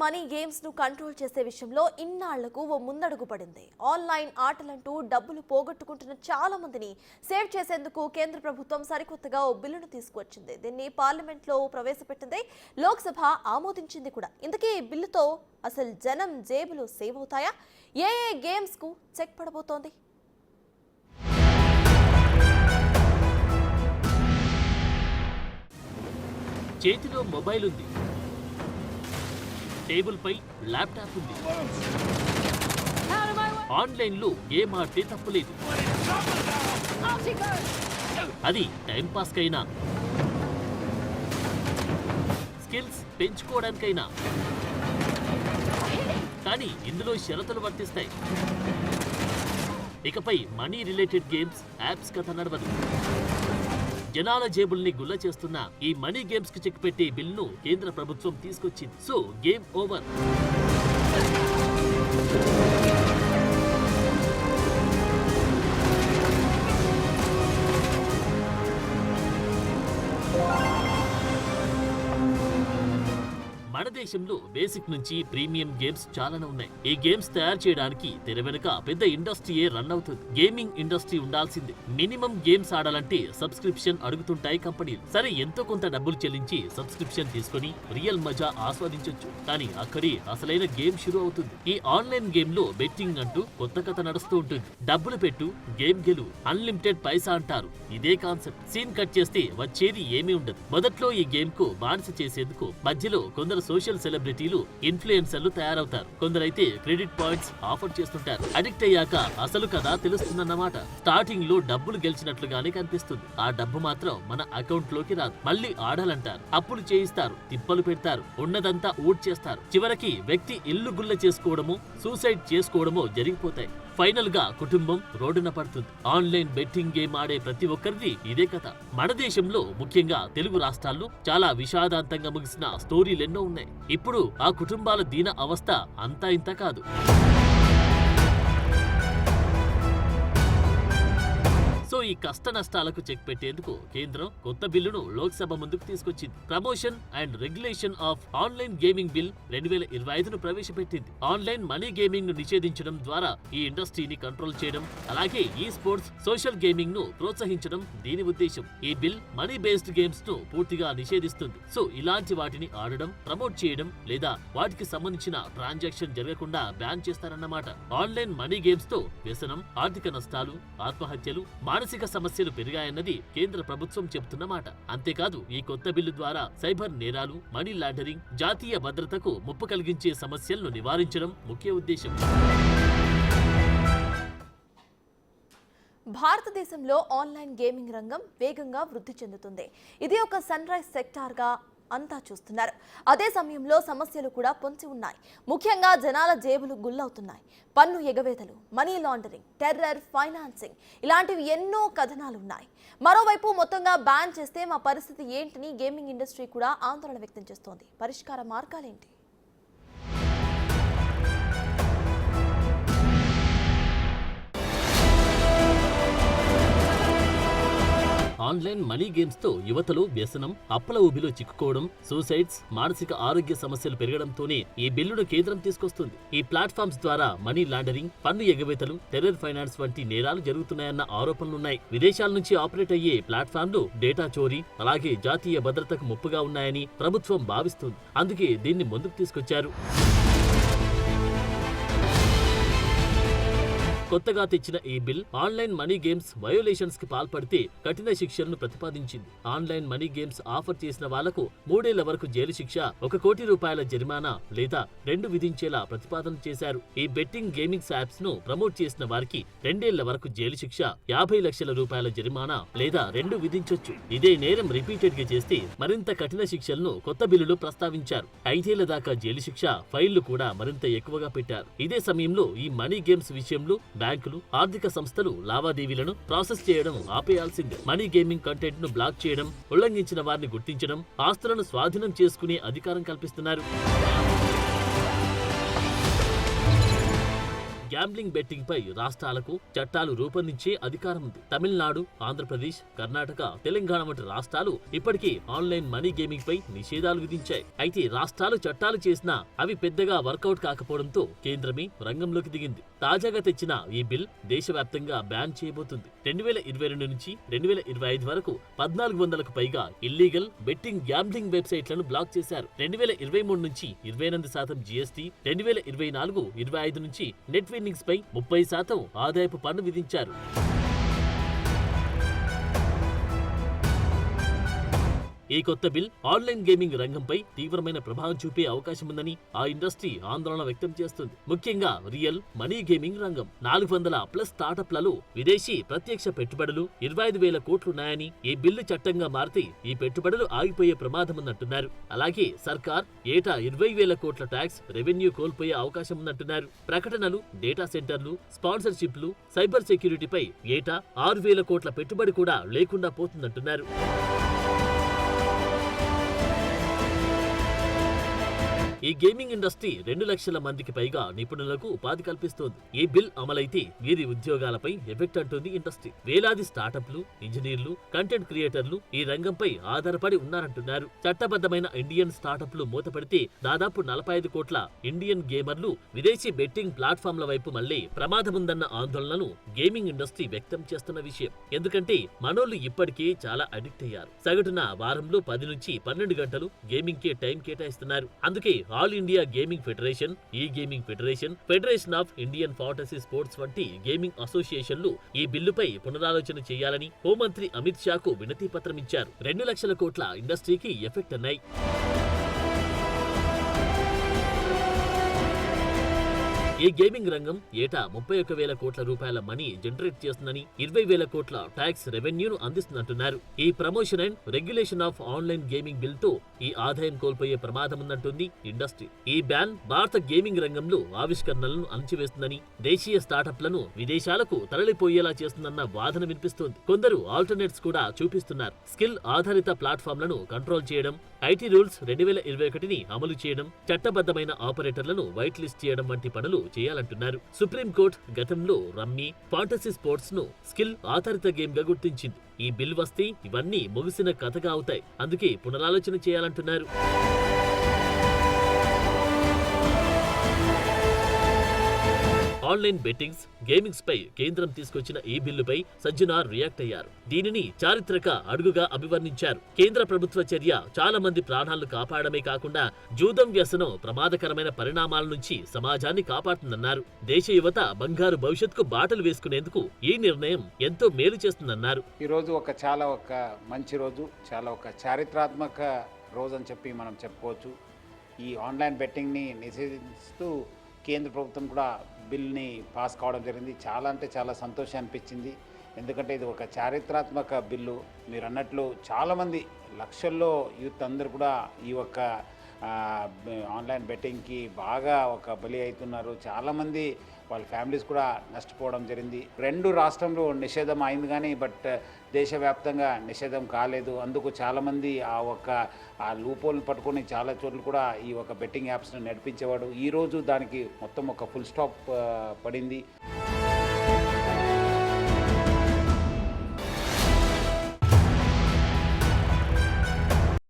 Money games ను control చేసే విషయంలో ఇన్నాళ్లకు ఓ ముందడుగు పడింది. ఆన్లైన్ ఆటలంటూ డబ్బులు పోగొట్టుకుంటున్న చాలా మందిని సేవ్ చేసేందుకు కేంద్ర ప్రభుత్వం సరికొత్తగా ఓ బిల్లును తీసుకువచ్చింది. దీన్ని పార్లమెంట్ లో ప్రవేశపెట్టింది, లోక్సభ ఆమోదించింది కూడా. ఇంతకీ ఈ బిల్లుతో అసలు జనం జేబులు సేవ్ అవుతాయా? ఏ గేమ్స్ కు చెక్ పడబోతోంది? చేతిలో మొబైల్ ఉంది, టేబుల్ పై ల్యాప్టాప్ ఉంది. ఆన్లైన్ లో గేమ్ ఆడితే తప్పులేదు. అది టైంపాస్ కైనా, స్కిల్స్ పెంచుకోవడానికైనా. కానీ ఇందులో షరతులు వర్తిస్తాయి. ఇకపై మనీ రిలేటెడ్ గేమ్స్, యాప్స్ కథ నడవదు. జనాల జేబుల్ని గుల్ల చేస్తున్న ఈ మనీ గేమ్స్ కి చెక్ పెట్టే బిల్లును కేంద్ర ప్రభుత్వం తీసుకొచ్చింది. So game over. మన దేశంలో బేసిక్ నుంచి ప్రీమియం గేమ్స్ చాలానే ఉన్నాయి. ఈ గేమ్స్ తయారు చేయడానికి తెర వెనుక పెద్ద ఇండస్ట్రీయే రన్ అవుతుంది. గేమింగ్ ఇండస్ట్రీ ఉండాల్సిందే. మినిమం గేమ్స్ ఆడాలంటే సబ్స్క్రిప్షన్ అడుగుతుంటాయి కంపెనీలు. సరే, ఎంతో కొంత డబ్బులు చెల్లించి సబ్స్క్రిప్షన్ తీసుకుని రియల్ మజా ఆస్వాదించొచ్చు. కానీ అక్కడే అసలైన గేమ్ షురూ అవుతుంది. ఈ ఆన్లైన్ గేమ్ లో బెట్టింగ్ అంటూ కొత్త కథ నడుస్తూ ఉంటుంది. డబ్బులు పెట్టు, గేమ్ గెలు, అన్లిమిటెడ్ పైసా అంటారు. ఇదే కాన్సెప్ట్. సీన్ కట్ చేస్తే వచ్చేది ఏమీ ఉండదు. మొదట్లో ఈ గేమ్ కు బానిస చేసేందుకు మధ్యలో కొందరు సోషల్ సెలబ్రిటీలు, ఇన్ఫ్లుయెన్సర్లు తయారవుతారు. కొందరైతే క్రెడిట్ పాయింట్స్ ఆఫర్ చేస్తుంటారు. అడిక్ట్ అయ్యాక అసలు కదా తెలుస్తుందన్నమాట. స్టార్టింగ్ లో డబ్బులు గెలిచినట్లుగానే కనిపిస్తుంది. ఆ డబ్బు మాత్రం మన అకౌంట్ లోకి రాదు. మళ్ళీ ఆడాలంటారు, అప్పులు చేయిస్తారు, తిప్పలు పెడతారు, ఉన్నదంతా ఊడ్ చేస్తారు. చివరికి వ్యక్తి ఇల్లు గుల్ల చేసుకోవడమో, సూసైడ్ చేసుకోవడమో జరిగిపోతాయి. ఫైనల్ గా కుటుంబం రోడ్డున పడుతుంది. ఆన్లైన్ బెట్టింగ్ గేమ్ ఆడే ప్రతి ఒక్కరిది ఇదే కథ. మన దేశంలో, ముఖ్యంగా తెలుగు రాష్ట్రాల్లో చాలా విషాదాంతంగా ముగిసిన స్టోరీలెన్నో ఉన్నాయి. ఇప్పుడు ఆ కుటుంబాల దీన అవస్థ అంతా ఇంత కాదు. సో ఈ కష్ట నష్టాలకు చెక్ పెట్టేందుకు కేంద్రం కొత్త బిల్లును లోక్సభ ముందుకు తీసుకొచ్చింది. Promotion and regulation of online gaming bill 2025ను ప్రవేశపెట్టింది. ఆన్లైన్ మనీ గేమింగ్ ను నిషేధించడం ద్వారా ఈ ఇండస్ట్రీని కంట్రోల్ చేయడం, అలాగే ఈ స్పోర్ట్స్, సోషల్ గేమింగ్ ను ప్రోత్సహించడం దీని ఉద్దేశం. ఈ బిల్ మనీ బేస్డ్ గేమ్స్ ను పూర్తిగా నిషేధిస్తుంది. సో ఇలాంటి వాటిని ఆడడం, ప్రమోట్ చేయడం లేదా వాటికి సంబంధించిన ట్రాన్సాక్షన్ జరగకుండా బ్యాన్ చేస్తారన్నమాట. ఆన్లైన్ మనీ గేమ్స్ తో వ్యసనం, ఆర్థిక నష్టాలు, ఆత్మహత్యలు, మానసిక సమస్యలు పెరిగాయన్నది కేంద్ర ప్రభుత్వం చెబుతున్న మాట. అంతేకాదు, ఈ కొత్త బిల్లు ద్వారా సైబర్ నేరాలు, మనీ లాండరింగ్, జాతీయ భద్రతకు ముప్పు కలిగించే సమస్యలను నివారించడం ముఖ్య ఉద్దేశం. భారతదేశంలో ఆన్లైన్ గేమింగ్ రంగం వేగంగా వృద్ధి చెందుతుంది. ఇది ఒక సన్ రైజ్ సెక్టార్గా అంతా చూస్తున్నారు. అదే సమయంలో సమస్యలు కూడా పొంచి ఉన్నాయి. ముఖ్యంగా జనాల జేబులు గుల్లవుతున్నాయి. పన్ను ఎగవేతలు, మనీ లాండరింగ్, టెర్రర్ ఫైనాన్సింగ్, ఇలాంటివి ఎన్నో కథనాలున్నాయి. మరోవైపు మొత్తంగా బ్యాన్ చేస్తే మా పరిస్థితి ఏంటని గేమింగ్ ఇండస్ట్రీ కూడా ఆందోళన వ్యక్తం చేస్తోంది. పరిష్కార మార్గాలేంటి? ఆన్లైన్ మనీ గేమ్స్ తో యువతలో వ్యసనం, అప్పుల ఊబిలో చిక్కుకోవడం, సూసైడ్స్, మానసిక ఆరోగ్య సమస్యలు పెరగడంతోనే ఈ బిల్లును కేంద్రం తీసుకొస్తుంది. ఈ ప్లాట్ఫామ్స్ ద్వారా మనీ లాండరింగ్, పన్ను ఎగవేతలు, టెర్రర్ ఫైనాన్స్ వంటి నేరాలు జరుగుతున్నాయన్న ఆరోపణలున్నాయి. విదేశాల నుంచి ఆపరేట్ అయ్యే ప్లాట్ఫామ్లు డేటా చోరీ, అలాగే జాతీయ భద్రతకు ముప్పుగా ఉన్నాయని ప్రభుత్వం భావిస్తుంది. అందుకే దీన్ని ముందుకు తీసుకొచ్చారు. కొత్తగా తెచ్చిన ఈ bill online money games violations కి పాల్పడితే కఠిన శిక్షలను ప్రతిపాదించింది. ఆన్లైన్ మనీ గేమ్స్ ఆఫర్ చేసిన వాళ్లకు 3 ఏళ్ల వరకు జైలు శిక్ష, 1 కోటి రూపాయల జరిమానా లేదా 2 విధించేలా ప్రతిపాదన చేశారు. ఈ బెట్టింగ్ గేమింగ్ యాప్స్ ను ప్రమోట్ చేసిన వారికి 2 ఏళ్ల వరకు జైలు శిక్ష, 50 లక్షల రూపాయల జరిమానా లేదా 2 విధించొచ్చు. ఇదే నేరం రిపీటెడ్ గా చేస్తే మరింత కఠిన శిక్షలను కొత్త బిల్లులో ప్రస్తావించారు. 5 ఏళ్ల దాకా జైలు శిక్ష, ఫైళ్లు కూడా మరింత ఎక్కువగా పెట్టారు. ఇదే సమయంలో ఈ మనీ గేమ్స్ విషయంలో బ్యాంకులు, ఆర్థిక సంస్థలు లావాదేవీలను ప్రాసెస్ చేయడం ఆపేయాల్సిందే. మనీ గేమింగ్ కంటెంట్ ను బ్లాక్ చేయడం, ఉల్లంఘించిన వారిని గుర్తించడం, ఆస్తులను స్వాధీనం చేసుకునే అధికారం కల్పిస్తున్నారు. గ్యాంబ్లింగ్ బెట్టింగ్ పై రాష్ట్రాలకు చట్టాలు రూపొందించే అధికారం ఉంది. తమిళనాడు, ఆంధ్రప్రదేశ్, కర్ణాటక, తెలంగాణ వంటి రాష్ట్రాలు ఇప్పటికే ఆన్లైన్ మనీ గేమింగ్ పై నిషేధాలు విధించాయి. అయితే రాష్ట్రాలు చట్టాలు చేసినా అవి పెద్దగా వర్కౌట్ కాకపోవడంతో కేంద్రమే రంగంలోకి దిగింది. తాజాగా తెచ్చిన ఈ బిల్ దేశవ్యాప్తంగా బ్యాన్ చేయబోతుంది. 2022 నుంచి 2025 వరకు 1400కు పైగా ఇల్లీగల్ బెట్టింగ్ గ్యాంబ్లింగ్ వెబ్సైట్లను బ్లాక్ చేశారు. 2023 నుంచి 28% జీఎస్టీ, 2024-25 నుంచి నెట్ విన్నింగ్స్ పై 30% ఆదాయపు పన్ను విధించారు. ఈ కొత్త బిల్ ఆన్లైన్ గేమింగ్ రంగంపై తీవ్రమైన ప్రభావం చూపే అవకాశం ఉందని ఆ ఇండస్ట్రీ ఆందోళన వ్యక్తం చేస్తుంది. ముఖ్యంగా రియల్ మనీ గేమింగ్ రంగం. 400+ స్టార్టప్లలో విదేశీ ప్రత్యక్ష పెట్టుబడులు 25,000 కోట్లున్నాయని, ఈ బిల్లు చట్టంగా మారితే ఈ పెట్టుబడులు ఆగిపోయే ప్రమాదం ఉందంటున్నారు. అలాగే సర్కార్ ఏటా 20,000 కోట్ల ట్యాక్స్ రెవెన్యూ కోల్పోయే అవకాశం ఉందంటున్నారు. ప్రకటనలు, డేటా సెంటర్లు, స్పాన్సర్షిప్లు, సైబర్ సెక్యూరిటీపై ఏటా 6,000 కోట్ల పెట్టుబడి కూడా లేకుండా పోతుందంటున్నారు. ఈ గేమింగ్ ఇండస్ట్రీ 2 లక్షల మందికి పైగా నిపుణులకు ఉపాధి కల్పిస్తోంది. ఈ బిల్ అమలైతే వీరి ఉద్యోగాలపై ఎఫెక్ట్ అంటుంది ఇండస్ట్రీ. వేలాది స్టార్టప్లు, ఇంజనీర్లు, కంటెంట్ క్రియేటర్లు ఈ రంగంపై ఆధారపడి ఉన్నారంటున్నారు. చట్టబద్ధమైన ఇండియన్ స్టార్టప్లు మూతపడితే దాదాపు 45 కోట్ల ఇండియన్ గేమర్లు విదేశీ బెట్టింగ్ ప్లాట్ఫామ్ల వైపు మళ్లే ప్రమాదముందన్న ఆందోళనను గేమింగ్ ఇండస్ట్రీ వ్యక్తం చేస్తున్న విషయం. ఎందుకంటే మనోళ్లు ఇప్పటికే చాలా అడిక్ట్ అయ్యారు. సగటున వారంలో 10 నుంచి 12 గంటలు గేమింగ్ కే టైం కేటాయిస్తున్నారు. అందుకే ఆల్ ఇండియా గేమింగ్ ఫెడరేషన్, ఈ gaming federation, federation of Indian fantasy sports వంటి గేమింగ్ అసోసియేషన్లు ఈ బిల్లుపై పునరాలోచన చేయాలని హోంమంత్రి అమిత్ షాకు వినతి పత్రం ఇచ్చారు. 2 లక్షల కోట్ల ఇండస్ట్రీకి ఎఫెక్ట్ అన్నాయి. ఈ గేమింగ్ రంగం ఏటా 31,000 కోట్ల రూపాయల మనీ జనరేట్ చేస్తుందని, 20,000 కోట్ల ట్యాక్స్ రెవెన్యూను అందిస్తుందంటున్నారు. ఈ promotion and regulation of online gaming bill తో ఈ ఆదాయం కోల్పోయే ప్రమాదముందంటుంది ఇండస్ట్రీ. ఈ బ్యాన్ భారత గేమింగ్ రంగంలో ఆవిష్కరణలను అణచివేస్తుందని, దేశీయ స్టార్టప్లను విదేశాలకు తరలిపోయేలా చేస్తుందన్న వాదన వినిపిస్తోంది. కొందరు ఆల్టర్నేట్స్ కూడా చూపిస్తున్నారు. స్కిల్ ఆధారిత ప్లాట్ఫామ్లను కంట్రోల్ చేయడం, ఐటీ రూల్స్ 2021ని అమలు చేయడం, చట్టబద్ధమైన ఆపరేటర్లను వైట్ లిస్ట్ చేయడం వంటి పనులు చేయాలంటున్నారు. సుప్రీంకోర్టు గతంలో రమ్మీ, ఫాంటసీ స్పోర్ట్స్ ను స్కిల్ ఆధారిత గేమ్ గా గుర్తించింది. ఈ బిల్ వస్తే ఇవన్నీ ముగిసిన కథగా అవుతాయి. అందుకే పునరాలోచన చేయాలంటున్నారు. ఆన్లైన్ బెట్టింగ్స్, గేమింగ్స్ పై కేంద్రం తీసుకొచ్చిన ఈ బిల్లుపై సజ్జనార్ రియాక్ట్ అయ్యారు. దీనిని చారిత్రక అడుగుగా అభివర్ణించారు. కేంద్ర ప్రభుత్వ చర్య చాలా మంది ప్రాణాలను కాపాడమే కాకుండా జూదం వ్యసనం ప్రమాదకరమైన పరిణామాల నుంచి సమాజాన్ని కాపాడుతుందన్నారు. దేశ యువత బంగారు భవిష్యత్తుకు బాటలు వేసుకునేందుకు ఈ నిర్ణయం ఎంతో మేలు చేస్తుందన్నారు. ఈ రోజు చాలా మంచి రోజు, చాలా చారిత్రాత్మక రోజు అని చెప్పి మనం చెప్పుకోవచ్చు. ఈ ఆన్లైన్ బెట్టింగ్ని నిషేధిస్తూ కేంద్ర ప్రభుత్వం కూడా బిల్ని పాస్ కావడం జరిగింది. చాలా సంతోషం అనిపించింది. ఎందుకంటే ఇది ఒక చారిత్రాత్మక బిల్లు. మీరు అన్నట్లు చాలామంది లక్షల్లో యూత్ అందరూ కూడా ఈ ఆన్లైన్ బెట్టింగ్కి బాగా బలి అవుతున్నారు. చాలామంది వాళ్ళ ఫ్యామిలీస్ కూడా నష్టపోవడం జరిగింది. 2 రాష్ట్రంలో నిషేధం అయింది కానీ దేశవ్యాప్తంగా నిషేధం కాలేదు. అందుకు చాలామంది ఆ లూపోల్ని పట్టుకొని చాలా చోట్ల కూడా ఈ బెట్టింగ్ యాప్స్ను నడిపించేవాడు. ఈరోజు దానికి మొత్తం ఫుల్ స్టాప్ పడింది.